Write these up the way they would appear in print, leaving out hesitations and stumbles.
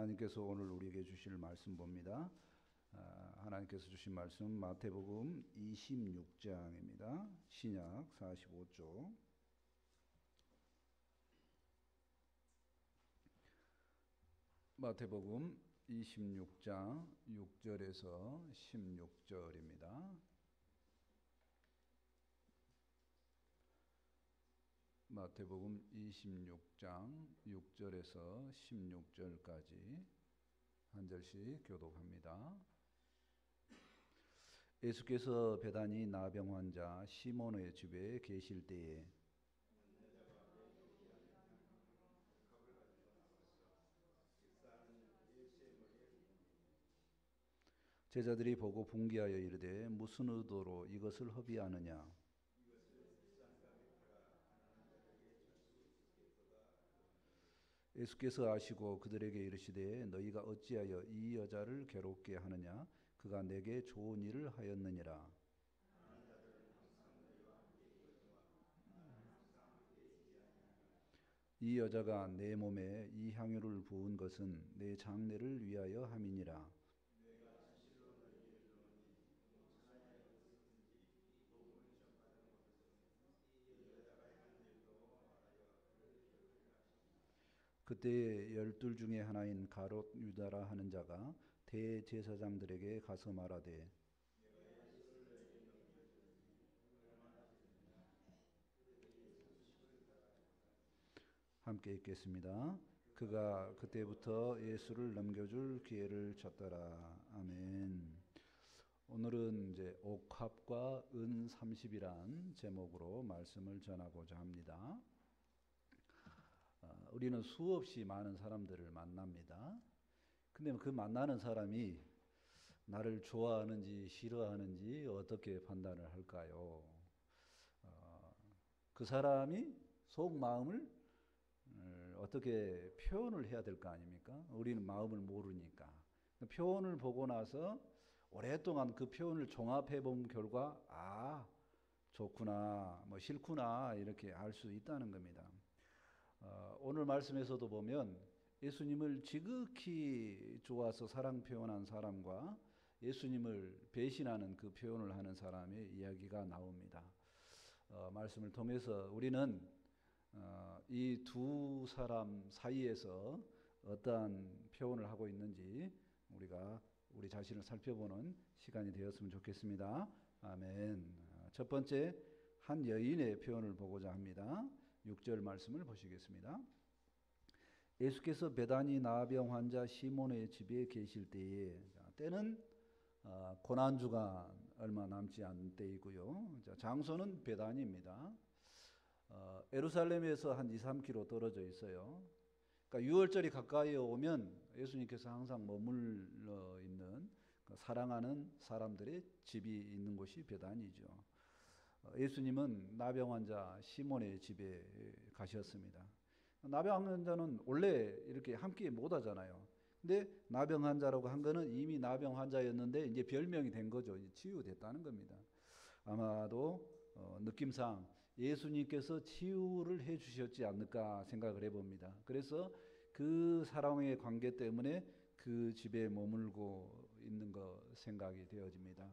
하나님께서 오늘 우리에게 주실 말씀 봅니다. 하나님께서 주신 말씀 마태복음 26장입니다. 신약 45쪽. 마태복음 26장 6절에서 16절입니다. 마태복음 26장 6절에서 16절까지 한 절씩 교독합니다. 예수께서 베다니 나병 환자 시몬의 집에 계실 때에 제자들이 보고 분기하여 이르되 무슨 의도로 이것을 허비하느냐. 예수께서 아시고 그들에게 이르시되 너희가 어찌하여 이 여자를 괴롭게 하느냐. 그가 내게 좋은 일을 하였느니라. 이 여자가 내 몸에 이 향유를 부은 것은 내 장례를 위하여 함이니라. 그때 12 중에 하나인 가롯 유다라 하는 자가 대제사장들에게 가서 말하되 함께 읽겠습니다. 그가 그때부터 예수를 넘겨줄 기회를 찾더라. 아멘. 오늘은 이제 옥합과 은 30이란 제목으로 말씀을 전하고자 합니다. 우리는 수없이 많은 사람들을 만납니다. 근데 그 만나는 사람이 나를 좋아하는지 싫어하는지 어떻게 판단을 할까요? 그 사람이 속마음을 어떻게 표현을 해야 될 거 아닙니까? 우리는 마음을 모르니까. 표현을 보고 나서 오랫동안 그 표현을 종합해 본 결과 아, 좋구나, 뭐 싫구나 이렇게 알 수 있다는 겁니다. 오늘 말씀에서도 보면 예수님을 지극히 좋아서 사랑 표현한 사람과 예수님을 배신하는 그 표현을 하는 사람의 이야기가 나옵니다. 말씀을 통해서 우리는 이 두 사람 사이에서 어떠한 표현을 하고 있는지 우리가 우리 자신을 살펴보는 시간이 되었으면 좋겠습니다. 아멘. 첫 번째 한 여인의 표현을 보고자 합니다. 6절 말씀을 보시겠습니다. 예수께서 베다니 나병 환자 시몬의 집에 계실 때에, 때는 고난주간 얼마 남지 않은 때이고요. 장소는 베다니입니다. 예루살렘에서 한 2-3km 떨어져 있어요. 그러니까 6월절이 가까이 오면 예수님께서 항상 머물러 있는 사랑하는 사람들의 집이 있는 곳이 베다니죠. 예수님은 나병 환자 시몬의 집에 가셨습니다. 나병 환자는 원래 이렇게 함께 못 하잖아요. 근데 나병 환자라고 한 거는 이미 나병 환자였는데 이제 별명이 된 거죠. 치유됐다는 겁니다. 아마도 느낌상 예수님께서 치유를 해 주셨지 않을까 생각을 해봅니다. 그래서 그 사랑의 관계 때문에 그 집에 머물고 있는 거 생각이 되어집니다.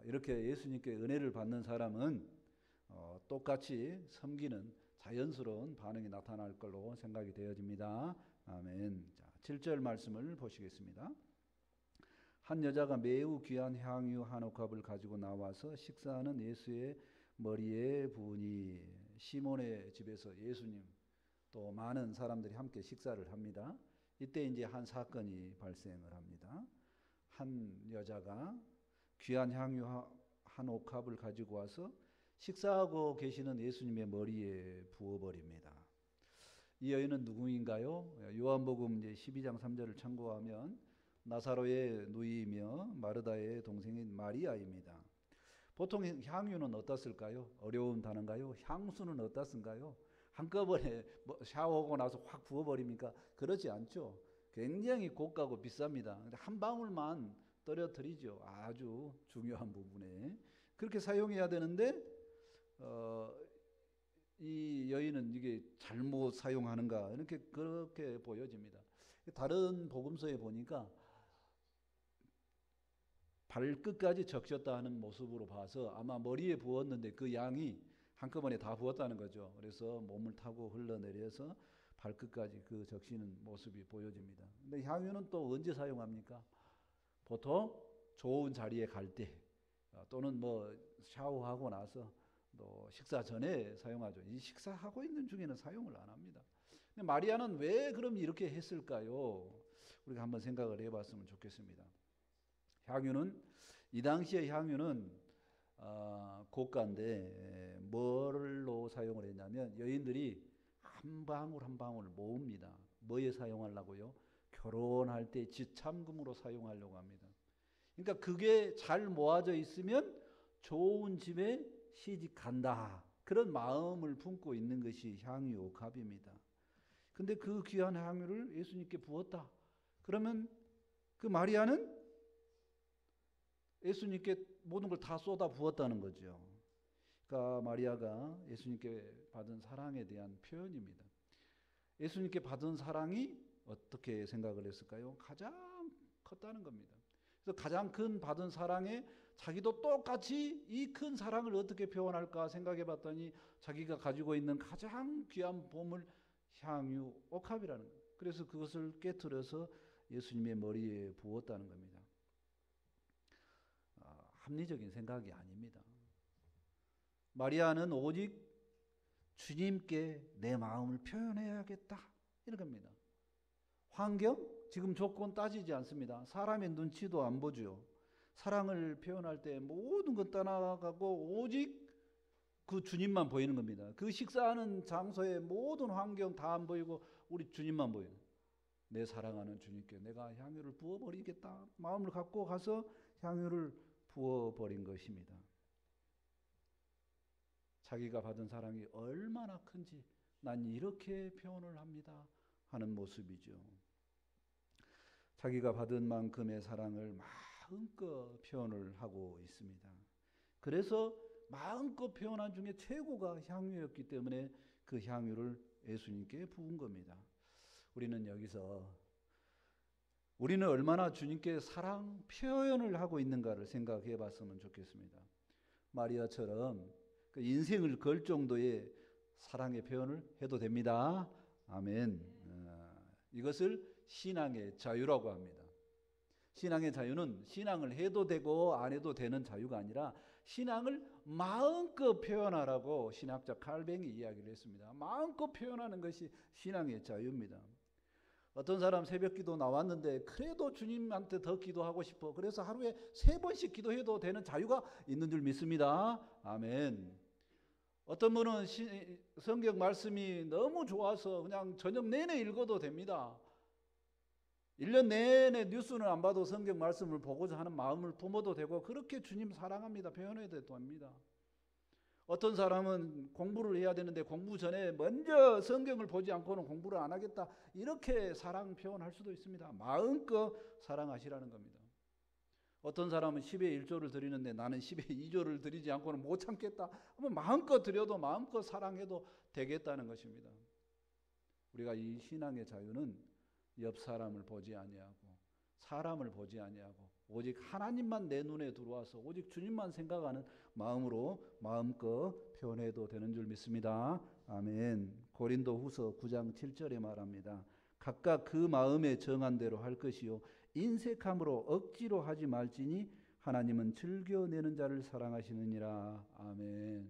이렇게 예수님께 은혜를 받는 사람은 똑같이 섬기는 자연스러운 반응이 나타날 걸로 생각이 되어집니다. 아멘. 자, 7절 말씀을 보시겠습니다. 한 여자가 매우 귀한 향유 한 옥합을 가지고 나와서 식사하는 예수의 머리에 부으니. 시몬의 집에서 예수님 또 많은 사람들이 함께 식사를 합니다. 이때 이제 한 사건이 발생을 합니다. 한 여자가 귀한 향유 한 옥합을 가지고 와서 식사하고 계시는 예수님의 머리에 부어버립니다. 이 여인은 누구인가요? 요한복음 12장 3절을 참고하면 나사로의 누이이며 마르다의 동생인 마리아입니다. 보통 향유는 어떻을까요? 어려운 단어인가요? 향수는 어떻습니까요? 한꺼번에 샤워하고 나서 확 부어버립니까? 그렇지 않죠. 굉장히 고가고 비쌉니다. 근데 한 방울만 떨어뜨리죠. 아주 중요한 부분에. 그렇게 사용해야 되는데 이 여인은 이게 잘못 사용하는가 이렇게 그렇게 보여집니다. 다른 복음서에 보니까 발끝까지 적셨다 하는 모습으로 봐서 아마 머리에 부었는데 그 양이 한꺼번에 다 부었다는 거죠. 그래서 몸을 타고 흘러내려서 발끝까지 그 적시는 모습이 보여집니다. 근데 향유는 또 언제 사용합니까? 보통 좋은 자리에 갈 때 또는 뭐 샤워하고 나서 또 식사 전에 사용하죠. 이 식사하고 있는 중에는 사용을 안 합니다. 근데 마리아는 왜 그럼 이렇게 했을까요? 우리가 한번 생각을 해봤으면 좋겠습니다. 향유는 이 당시의 향유는 고가인데 뭘로 사용을 했냐면 여인들이 한 방울 한 방울 모읍니다. 뭐에 사용하려고요? 결혼할 때 지참금으로 사용하려고 합니다. 그러니까 그게 잘 모아져 있으면 좋은 집에 시집 간다. 그런 마음을 품고 있는 것이 향유 옥합입니다. 근데 그 귀한 향유를 예수님께 부었다. 그러면 그 마리아는 예수님께 모든 걸 다 쏟아 부었다는 거죠. 그러니까 마리아가 예수님께 받은 사랑에 대한 표현입니다. 예수님께 받은 사랑이 어떻게 생각을 했을까요? 가장 컸다는 겁니다. 그래서 가장 큰 받은 사랑에 자기도 똑같이 이 큰 사랑을 어떻게 표현할까 생각해 봤더니 자기가 가지고 있는 가장 귀한 보물 향유 옥합이라는 거예요. 그래서 그것을 깨트려서 예수님의 머리에 부었다는 겁니다. 합리적인 생각이 아닙니다. 마리아는 오직 주님께 내 마음을 표현해야겠다 이런 겁니다. 환경? 지금 조건 따지지 않습니다. 사람의 눈치도 안 보죠. 사랑을 표현할 때 모든 것 떠나가고 오직 그 주님만 보이는 겁니다. 그 식사하는 장소의 모든 환경 다 안 보이고 우리 주님만 보여요. 내 사랑하는 주님께 내가 향유를 부어버리겠다 마음을 갖고 가서 향유를 부어버린 것입니다. 자기가 받은 사랑이 얼마나 큰지 난 이렇게 표현을 합니다 하는 모습이죠. 자기가 받은 만큼의 사랑을 마음껏 표현을 하고 있습니다. 그래서 마음껏 표현한 중에 최고가 향유였기 때문에 그 향유를 예수님께 부은 겁니다. 우리는 여기서 우리는 얼마나 주님께 사랑 표현을 하고 있는가를 생각해 봤으면 좋겠습니다. 마리아처럼 그 인생을 걸 정도의 사랑의 표현을 해도 됩니다. 아멘. 이것을 신앙의 자유라고 합니다. 신앙의 자유는 신앙을 해도 되고 안 해도 되는 자유가 아니라 신앙을 마음껏 표현하라고 신학자 칼뱅이 이야기를 했습니다. 마음껏 표현하는 것이 신앙의 자유입니다. 어떤 사람 새벽기도 나왔는데 그래도 주님한테 더 기도하고 싶어. 그래서 하루에 3번씩 기도해도 되는 자유가 있는 줄 믿습니다. 아멘. 어떤 분은 성경 말씀이 너무 좋아서 그냥 저녁 내내 읽어도 됩니다. 1년 내내 뉴스는 안 봐도 성경 말씀을 보고자 하는 마음을 품어도 되고 그렇게 주님 사랑합니다. 표현해도 됩니다. 어떤 사람은 공부를 해야 되는데 공부 전에 먼저 성경을 보지 않고는 공부를 안 하겠다. 이렇게 사랑 표현할 수도 있습니다. 마음껏 사랑하시라는 겁니다. 어떤 사람은 10의 1조를 드리는데 나는 10의 2조를 드리지 않고는 못 참겠다. 하면 마음껏 드려도 마음껏 사랑해도 되겠다는 것입니다. 우리가 이 신앙의 자유는 옆 사람을 보지 아니하고 사람을 보지 아니하고 오직 하나님만 내 눈에 들어와서 오직 주님만 생각하는 마음으로 마음껏 표현해도 되는 줄 믿습니다. 아멘. 고린도후서 9장 7절에 말합니다. 각각 그 마음에 정한 대로 할 것이요 인색함으로 억지로 하지 말지니 하나님은 즐겨내는 자를 사랑하시느니라. 아멘.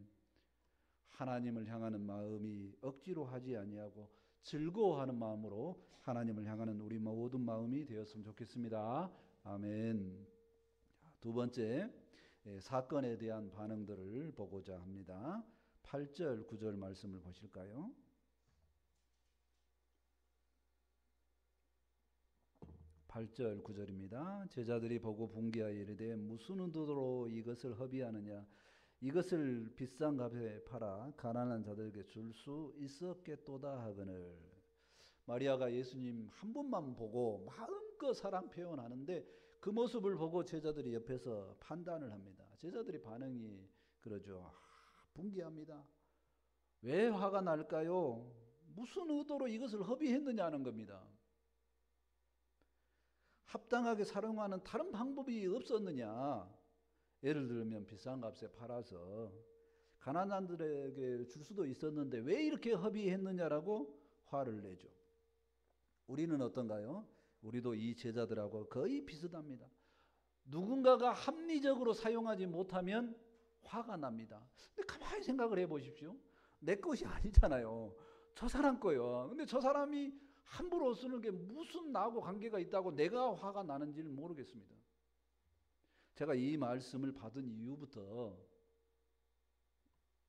하나님을 향하는 마음이 억지로 하지 아니하고 즐거워하는 마음으로 하나님을 향하는 우리 모든 마음이 되었으면 좋겠습니다. 아멘. 두 번째, 사건에 대한 반응들을 보고자 합니다. 8절, 9절 말씀을 보실까요? 8절, 9절입니다. 제자들이 보고 분개하여 이르되 무슨 의도로 이것을 허비하느냐? 이것을 비싼 값에 팔아 가난한 자들에게 줄 수 있었겠도다 하거늘. 마리아가 예수님 한 분만 보고 마음껏 사랑 표현하는데 그 모습을 보고 제자들이 옆에서 판단을 합니다. 제자들의 반응이 그러죠. 분개합니다. 왜 화가 날까요? 무슨 의도로 이것을 허비했느냐는 겁니다. 합당하게 사용하는 다른 방법이 없었느냐? 예를 들면 비싼 값에 팔아서 가난한들에게 줄 수도 있었는데 왜 이렇게 허비했느냐라고 화를 내죠. 우리는 어떤가요? 우리도 이 제자들하고 거의 비슷합니다. 누군가가 합리적으로 사용하지 못하면 화가 납니다. 근데 가만히 생각을 해보십시오. 내 것이 아니잖아요. 저 사람 거예요. 근데 저 사람이 함부로 쓰는 게 무슨 나하고 관계가 있다고 내가 화가 나는지는 모르겠습니다. 제가 이 말씀을 받은 이후부터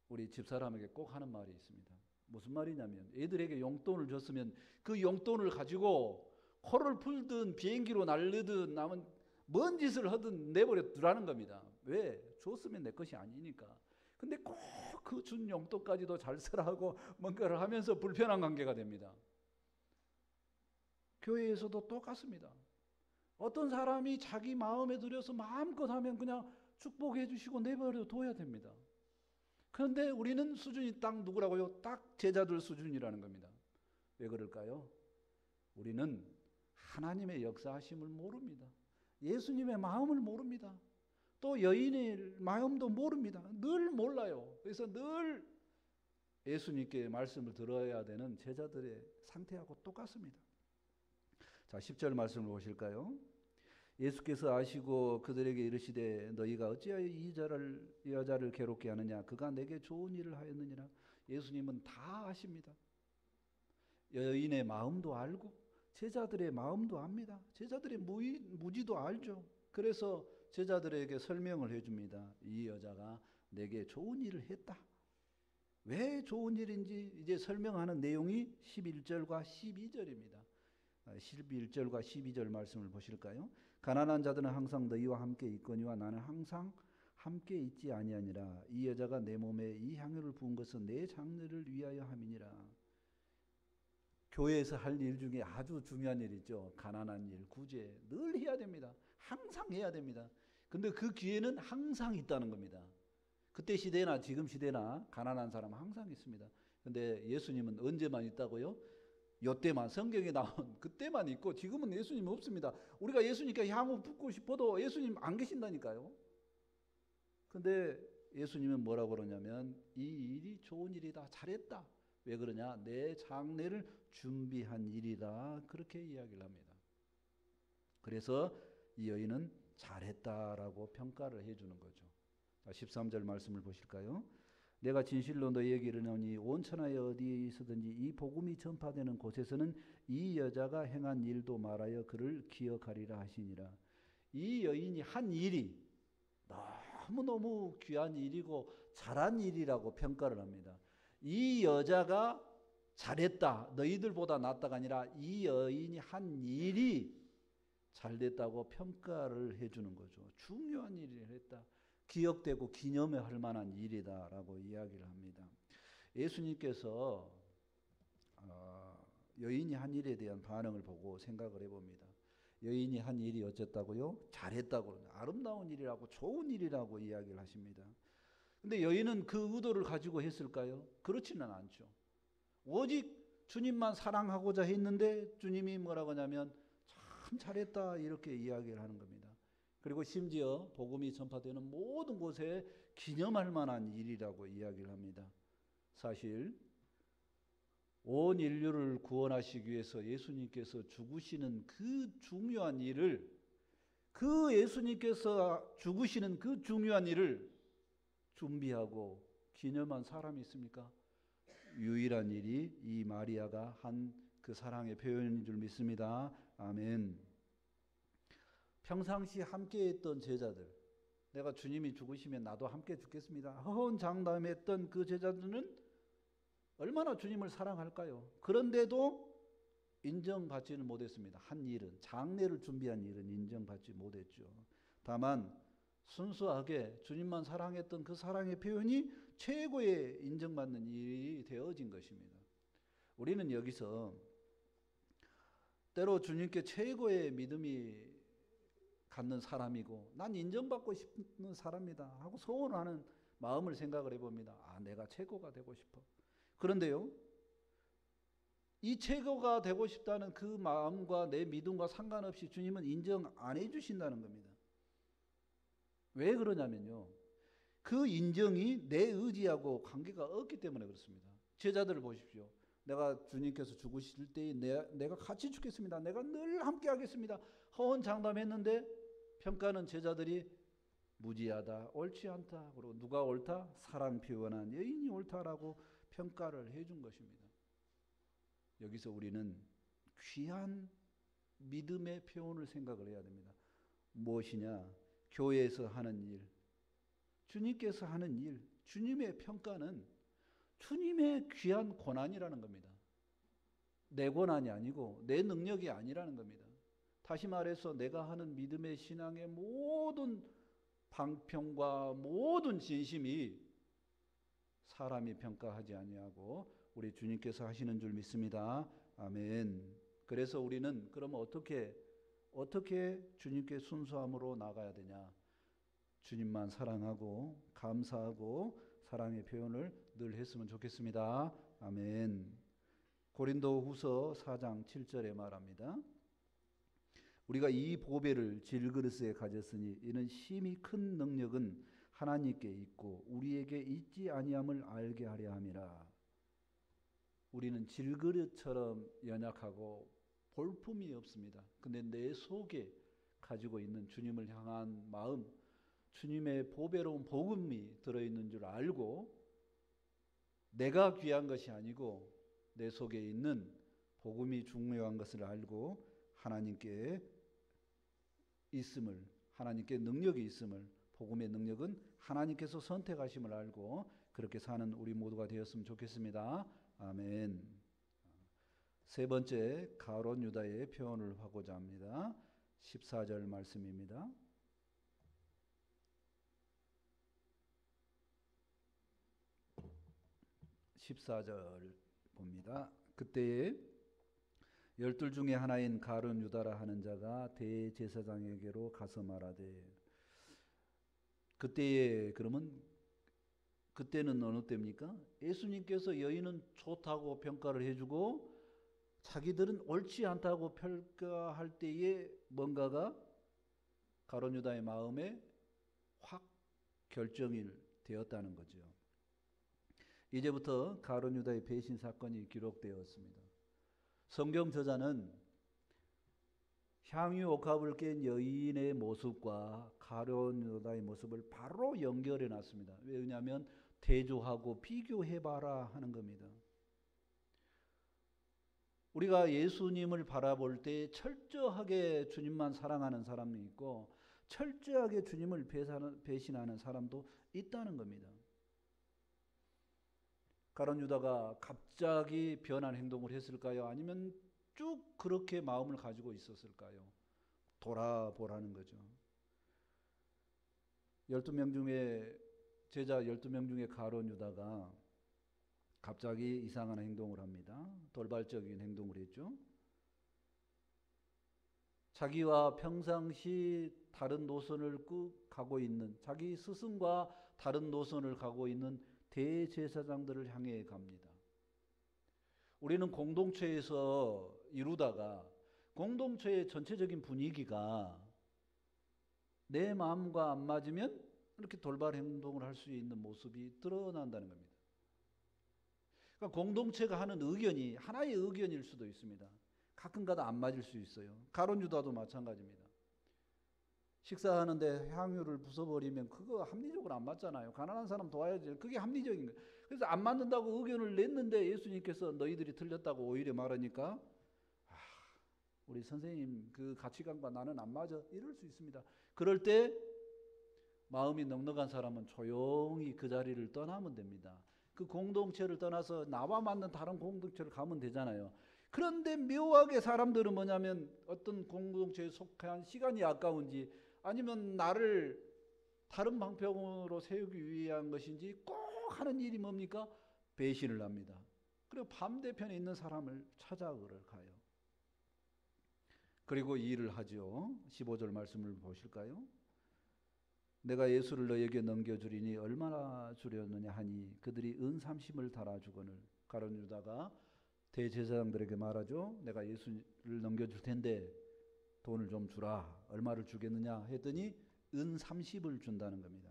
우리 집사람에게 꼭 하는 말이 있습니다. 무슨 말이냐면 애들에게 용돈을 줬으면 그 용돈을 가지고 코를 풀든 비행기로 날르든 남은 뭔 짓을 하든 내버려 두라는 겁니다. 왜? 줬으면 내 것이 아니니까. 근데 꼭 그 준 용돈까지도 잘 쓰라고 뭔가를 하면서 불편한 관계가 됩니다. 교회에서도 똑같습니다. 어떤 사람이 자기 마음에 들여서 마음껏 하면 그냥 축복해 주시고 내버려 둬야 됩니다. 그런데 우리는 수준이 딱 누구라고요? 딱 제자들 수준이라는 겁니다. 왜 그럴까요? 우리는 하나님의 역사하심을 모릅니다. 예수님의 마음을 모릅니다. 또 여인의 마음도 모릅니다. 늘 몰라요. 그래서 늘 예수님께 말씀을 들어야 되는 제자들의 상태하고 똑같습니다. 자, 10절 말씀을 보실까요? 예수께서 아시고 그들에게 이르시되 너희가 어찌하여 이 여자를 괴롭게 하느냐? 그가 내게 좋은 일을 하였느니라. 예수님은 다 아십니다. 여인의 마음도 알고 제자들의 마음도 압니다. 제자들의 무지도 알죠. 그래서 제자들에게 설명을 해줍니다. 이 여자가 내게 좋은 일을 했다. 왜 좋은 일인지 이제 설명하는 내용이 11절과 12절입니다. 11절과 12절 말씀을 보실까요? 가난한 자들은 항상 너희와 함께 있거니와 나는 항상 함께 있지 아니하니라. 이 여자가 내 몸에 이 향유를 부은 것은 내 장례를 위하여 함이니라. 교회에서 할 일 중에 아주 중요한 일이죠. 가난한 일, 구제 늘 해야 됩니다. 항상 해야 됩니다. 근데 그 기회는 항상 있다는 겁니다. 그때 시대나 지금 시대나 가난한 사람은 항상 있습니다. 근데 예수님은 언제만 있다고요? 요때만 성경에 나온 그때만 있고 지금은 예수님 없습니다. 우리가 예수님께 향후 붓고 싶어도 예수님 안 계신다니까요. 근데 예수님은 뭐라고 그러냐면 이 일이 좋은 일이다. 잘했다. 왜 그러냐? 내 장례를 준비한 일이다. 그렇게 이야기를 합니다. 그래서 이 여인은 잘했다라고 평가를 해주는 거죠. 13절 말씀을 보실까요? 내가 진실로 너희에게 이르노니 온 천하에 어디에 있어든지 이 복음이 전파되는 곳에서는 이 여자가 행한 일도 말하여 그를 기억하리라 하시니라. 이 여인이 한 일이 너무너무 귀한 일이고 잘한 일이라고 평가를 합니다. 이 여자가 잘했다, 너희들보다 낫다가 아니라 이 여인이 한 일이 잘됐다고 평가를 해주는 거죠. 중요한 일을 했다. 기억되고 기념할 만한 일이다라고 이야기를 합니다. 예수님께서 여인이 한 일에 대한 반응을 보고 생각을 해봅니다. 여인이 한 일이 어쨌다고요? 잘했다고, 아름다운 일이라고, 좋은 일이라고 이야기를 하십니다. 근데 여인은 그 의도를 가지고 했을까요? 그렇지는 않죠. 오직 주님만 사랑하고자 했는데 주님이 뭐라고 하냐면 참 잘했다 이렇게 이야기를 하는 겁니다. 그리고 심지어 복음이 전파되는 모든 곳에 기념할 만한 일이라고 이야기를 합니다. 사실 온 인류를 구원하시기 위해서 예수님께서 죽으시는 그 중요한 일을, 그 예수님께서 죽으시는 그 중요한 일을 준비하고 기념한 사람이 있습니까? 유일한 일이 이 마리아가 한 그 사랑의 표현인 줄 믿습니다. 아멘. 평상시 함께 했던 제자들, 내가 주님이 죽으시면 나도 함께 죽겠습니다 허언장담했던 그 제자들은 얼마나 주님을 사랑할까요? 그런데도 인정받지는 못했습니다. 한 일은, 장례를 준비한 일은 인정받지 못했죠. 다만 순수하게 주님만 사랑했던 그 사랑의 표현이 최고의 인정받는 일이 되어진 것입니다. 우리는 여기서 때로 주님께 최고의 믿음이 갖는 사람이고 난 인정받고 싶은 사람이다 하고 소원하는 마음을 생각을 해봅니다. 아, 내가 최고가 되고 싶어. 그런데요, 이 최고가 되고 싶다는 그 마음과 내 믿음과 상관없이 주님은 인정 안 해주신다는 겁니다. 왜 그러냐면요, 그 인정이 내 의지하고 관계가 없기 때문에 그렇습니다. 제자들을 보십시오. 내가 주님께서 죽으실 때에 내가 같이 죽겠습니다. 내가 늘 함께 하겠습니다. 허언장담했는데 평가는 제자들이 무지하다, 옳지 않다. 그리고 누가 옳다? 사랑 표현한 여인이 옳다라고 평가를 해준 것입니다. 여기서 우리는 귀한 믿음의 표현을 생각을 해야 됩니다. 무엇이냐? 교회에서 하는 일, 주님께서 하는 일, 주님의 평가는 주님의 귀한 권한이라는 겁니다. 내 권한이 아니고 내 능력이 아니라는 겁니다. 다시 말해서 내가 하는 믿음의 신앙의 모든 방평과 모든 진심이 사람이 평가하지 아니하고 우리 주님께서 하시는 줄 믿습니다. 아멘. 그래서 우리는 그러면 어떻게 주님께 순수함으로 나가야 되냐? 주님만 사랑하고 감사하고 사랑의 표현을 늘 했으면 좋겠습니다. 아멘. 고린도후서 4장 7절에 말합니다. 우리가 이 보배를 질그릇에 가졌으니 이는 심히 큰 능력은 하나님께 있고 우리에게 있지 아니함을 알게 하려 함이라. 우리는 질그릇처럼 연약하고 볼품이 없습니다. 근데 내 속에 가지고 있는 주님을 향한 마음, 주님의 보배로운 복음이 들어있는 줄 알고 내가 귀한 것이 아니고 내 속에 있는 복음이 중요한 것을 알고 하나님께 있음을, 하나님께 능력이 있음을, 복음의 능력은 하나님께서 선택하심을 알고 그렇게 사는 우리 모두가 되었으면 좋겠습니다. 아멘. 세 번째, 가룟 유다의 표현을 하고자 합니다. 14절 말씀입니다. 14절 봅니다. 그때에 12 중에 하나인 가룟 유다라 하는 자가 대제사장에게로 가서 말하되, 그때에 그러면 그때는 어느 때입니까? 예수님께서 여인은 좋다고 평가를 해주고 자기들은 옳지 않다고 평가할 때에 뭔가가 가룟 유다의 마음에 확 결정이 되었다는 거죠. 이제부터 가룟 유다의 배신 사건이 기록되었습니다. 성경 저자는 향유 옥합을 깬 여인의 모습과 가룟 유다의 모습을 바로 연결해 놨습니다. 왜냐하면 대조하고 비교해봐라 하는 겁니다. 우리가 예수님을 바라볼 때 철저하게 주님만 사랑하는 사람이 있고 철저하게 주님을 배신하는 사람도 있다는 겁니다. 가룟 유다가 갑자기 변한 행동을 했을까요? 아니면 쭉 그렇게 마음을 가지고 있었을까요? 돌아보라는 거죠. 12명 중에 제자 12명 중에 가룟 유다가 갑자기 이상한 행동을 합니다. 돌발적인 행동을 했죠. 자기와 평상시 다른 노선을 가고 있는, 자기 스승과 다른 노선을 가고 있는 대제사장들을 향해 갑니다. 우리는 공동체에서 이루다가 공동체의 전체적인 분위기가 내 마음과 안 맞으면 이렇게 돌발 행동을 할 수 있는 모습이 드러난다는 겁니다. 그러니까 공동체가 하는 의견이 하나의 의견일 수도 있습니다. 가끔가다 안 맞을 수 있어요. 가룟 유다도 마찬가지입니다. 식사하는데 향유를 부숴버리면 그거 합리적으로 안 맞잖아요. 가난한 사람 도와야지. 그게 합리적인 거예요. 그래서 안 맞는다고 의견을 냈는데 예수님께서 너희들이 틀렸다고 오히려 말하니까 우리 선생님 그 가치관과 나는 안 맞아 이럴 수 있습니다. 그럴 때 마음이 넉넉한 사람은 조용히 그 자리를 떠나면 됩니다. 그 공동체를 떠나서 나와 맞는 다른 공동체를 가면 되잖아요. 그런데 묘하게 사람들은 뭐냐면 어떤 공동체에 속한 시간이 아까운지 아니면 나를 다른 방편으로 세우기 위한 것인지 꼭 하는 일이 뭡니까? 배신을 합니다. 그리고 반대편에 있는 사람을 찾아가요. 그리고 이 일을 하죠. 15절 말씀을 보실까요? 내가 예수를 너에게 넘겨주리니 얼마나 주려느냐 하니 그들이 은 30을 달아주거늘. 가룟 유다가 대제사장들에게 말하죠. 내가 예수를 넘겨줄 텐데 돈을 좀 주라. 얼마를 주겠느냐 했더니 은 30을 준다는 겁니다.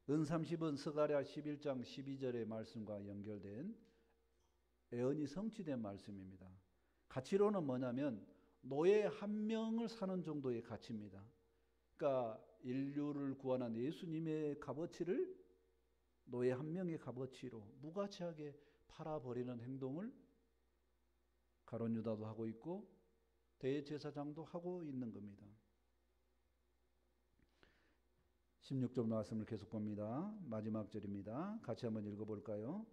은 30은 스가랴 11장 12절의 말씀과 연결된 예언이 성취된 말씀입니다. 가치로는 뭐냐면 노예 한 명을 사는 정도의 가치입니다. 그러니까 인류를 구원한 예수님의 값어치를 노예 한 명의 값어치로 무가치하게 팔아버리는 행동을 가룟 유다도 하고 있고 대제사장도 하고 있는 겁니다. 16절 말씀을 계속 봅니다. 마지막 절입니다. 같이 한번 읽어볼까요?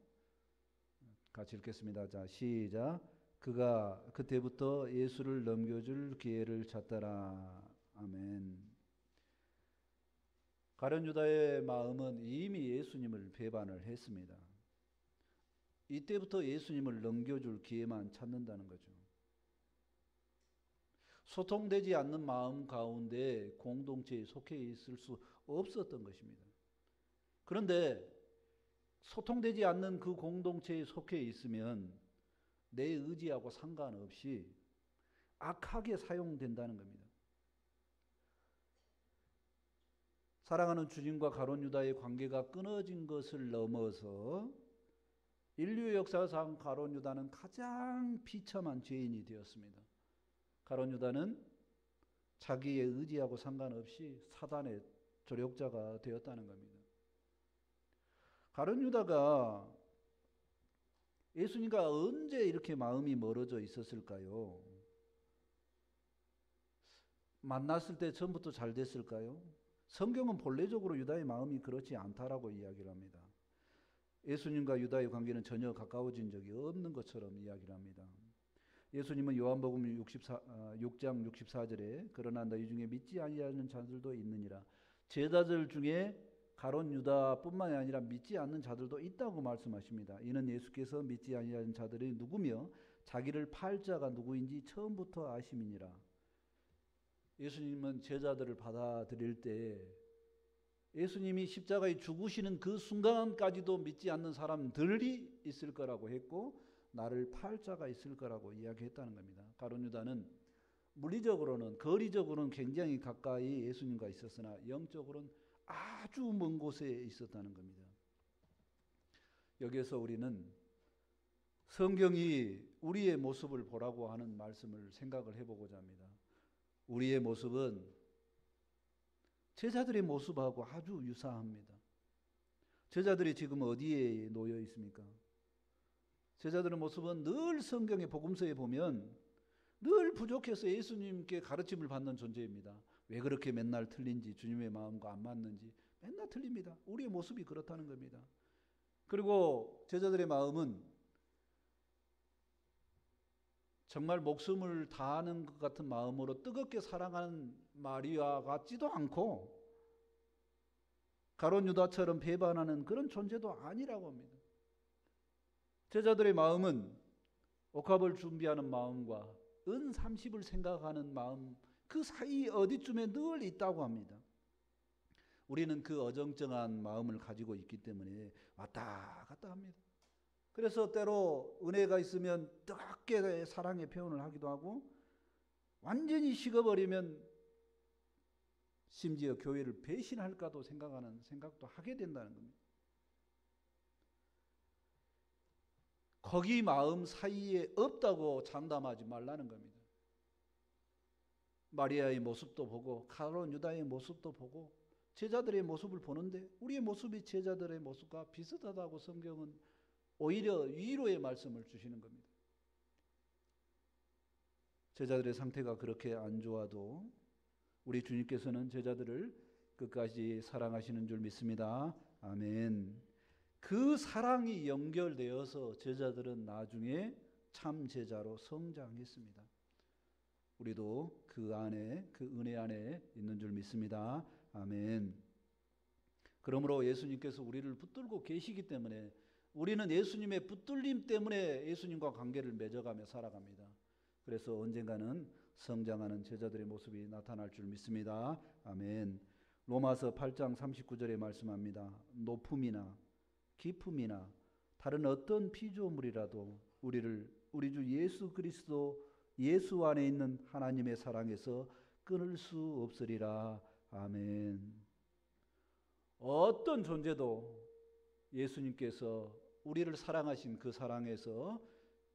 같이 읽겠습니다. 자, 시작. 그가 그때부터 예수를 넘겨줄 기회를 찾더라. 아멘. 가룟 유다의 마음은 이미 예수님을 배반을 했습니다. 이때부터 예수님을 넘겨줄 기회만 찾는다는 거죠. 소통되지 않는 마음 가운데 공동체에 속해 있을 수 없었던 것입니다. 그런데 소통되지 않는 그 공동체에 속해 있으면 내 의지하고 상관없이 악하게 사용된다는 겁니다. 사랑하는 주님과 가룟 유다의 관계가 끊어진 것을 넘어서 인류 역사상 가룟 유다는 가장 비참한 죄인이 되었습니다. 가룟 유다는 자기의 의지하고 상관없이 사단의 조력자가 되었다는 겁니다. 가룟 유다가 예수님과 언제 이렇게 마음이 멀어져 있었을까요? 만났을 때 전부터 잘 됐을까요? 성경은 본래적으로 유다의 마음이 그렇지 않다라고 이야기를 합니다. 예수님과 유다의 관계는 전혀 가까워진 적이 없는 것처럼 이야기를 합니다. 예수님은 요한복음 6장 64절에 그러나 너희 중에 믿지 아니하는 자들도 있느니라. 제자들 중에 가룟 유다뿐만이 아니라 믿지 않는 자들도 있다고 말씀하십니다. 이는 예수께서 믿지 아니하는 자들이 누구며 자기를 팔 자가 누구인지 처음부터 아심이니라. 예수님은 제자들을 받아들일 때 예수님이 십자가에 죽으시는 그 순간까지도 믿지 않는 사람들이 있을 거라고 했고 나를 팔 자가 있을 거라고 이야기했다는 겁니다. 가룟 유다는 물리적으로는 거리적으로는 굉장히 가까이 예수님과 있었으나 영적으로는 아주 먼 곳에 있었다는 겁니다. 여기에서 우리는 성경이 우리의 모습을 보라고 하는 말씀을 생각을 해보고자 합니다. 우리의 모습은 제자들의 모습하고 아주 유사합니다. 제자들이 지금 어디에 놓여 있습니까? 제자들의 모습은 늘 성경의 복음서에 보면 늘 부족해서 예수님께 가르침을 받는 존재입니다. 왜 그렇게 맨날 틀린지, 주님의 마음과 안 맞는지 맨날 틀립니다. 우리의 모습이 그렇다는 겁니다. 그리고 제자들의 마음은 정말 목숨을 다하는 것 같은 마음으로 뜨겁게 사랑하는 마리아 같지도 않고 가룟 유다처럼 배반하는 그런 존재도 아니라고 합니다. 제자들의 마음은 옥합을 준비하는 마음과 은 30을 생각하는 마음 그 사이 어디쯤에 늘 있다고 합니다. 우리는 그 어정쩡한 마음을 가지고 있기 때문에 왔다 갔다 합니다. 그래서 때로 은혜가 있으면 뜨겁게 사랑의 표현을 하기도 하고 완전히 식어버리면 심지어 교회를 배신할까도 생각하는 생각도 하게 된다는 겁니다. 거기 마음 사이에 없다고 장담하지 말라는 겁니다. 마리아의 모습도 보고 가룟 유다의 모습도 보고 제자들의 모습을 보는데 우리의 모습이 제자들의 모습과 비슷하다고 성경은 오히려 위로의 말씀을 주시는 겁니다. 제자들의 상태가 그렇게 안 좋아도 우리 주님께서는 제자들을 끝까지 사랑하시는 줄 믿습니다. 아멘. 그 사랑이 연결되어서 제자들은 나중에 참 제자로 성장했습니다. 우리도 그 안에, 그 은혜 안에 있는 줄 믿습니다. 아멘. 그러므로 예수님께서 우리를 붙들고 계시기 때문에 우리는 예수님의 붙들림 때문에 예수님과 관계를 맺어가며 살아갑니다. 그래서 언젠가는 성장하는 제자들의 모습이 나타날 줄 믿습니다. 아멘. 로마서 8장 39절에 말씀합니다. 높음이나 깊음이나 다른 어떤 피조물이라도 우리를 우리 주 예수 그리스도 예수 안에 있는 하나님의 사랑에서 끊을 수 없으리라. 아멘. 어떤 존재도 예수님께서 우리를 사랑하신 그 사랑에서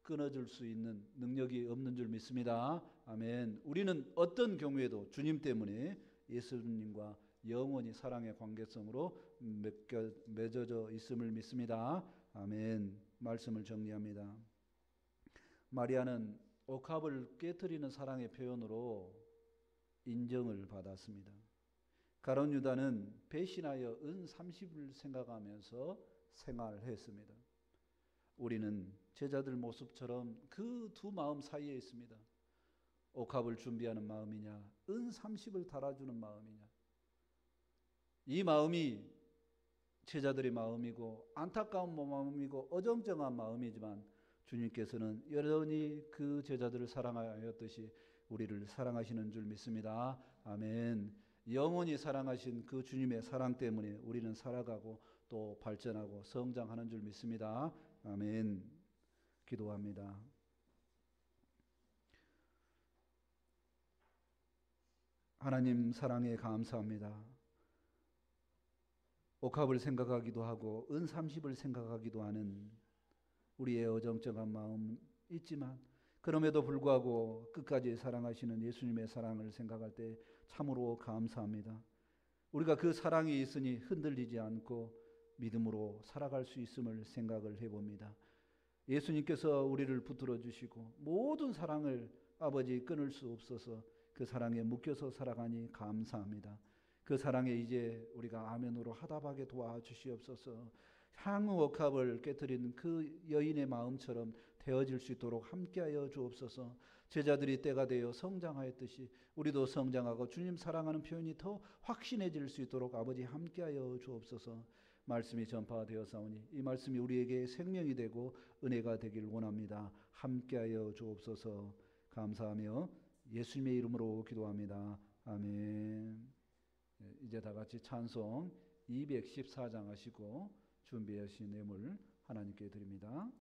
끊어줄 수 있는 능력이 없는 줄 믿습니다. 아멘. 우리는 어떤 경우에도 주님 때문에 예수님과 영원히 사랑의 관계성으로 맺어져 있음을 믿습니다. 아멘. 말씀을 정리합니다. 마리아는 옥합을 깨뜨리는 사랑의 표현으로 인정을 받았습니다. 가룟 유다는 배신하여 은 30을 생각하면서 생활했습니다. 우리는 제자들 모습처럼 그 두 마음 사이에 있습니다. 옥합을 준비하는 마음이냐, 은 30을 달아주는 마음이냐. 이 마음이 제자들의 마음이고 안타까운 마음이고 어정쩡한 마음이지만 주님께서는 여전히 그 제자들을 사랑하였듯이 우리를 사랑하시는 줄 믿습니다. 아멘. 영원히 사랑하신 그 주님의 사랑 때문에 우리는 살아가고 또 발전하고 성장하는 줄 믿습니다. 아멘. 기도합니다. 하나님 사랑에 감사합니다. 옥합을 생각하기도 하고 은 30을 생각하기도 하는 우리의 어정쩡한 마음 있지만 그럼에도 불구하고 끝까지 사랑하시는 예수님의 사랑을 생각할 때 참으로 감사합니다. 우리가 그 사랑이 있으니 흔들리지 않고 믿음으로 살아갈 수 있음을 생각을 해봅니다. 예수님께서 우리를 붙들어 주시고 모든 사랑을 아버지 끊을 수 없어서 그 사랑에 묶여서 살아가니 감사합니다. 그 사랑에 이제 우리가 아멘으로 화답하게 도와주시옵소서. 향후 옥합을 깨뜨린 그 여인의 마음처럼 되어질 수 있도록 함께하여 주옵소서. 제자들이 때가 되어 성장하였듯이 우리도 성장하고 주님 사랑하는 표현이 더 확신해질 수 있도록 아버지 함께하여 주옵소서. 말씀이 전파되어사오니 이 말씀이 우리에게 생명이 되고 은혜가 되길 원합니다. 함께하여 주옵소서. 감사하며 예수님의 이름으로 기도합니다. 아멘. 이제 다 같이 찬송 214장 하시고 준비하신 예물 하나님께 드립니다.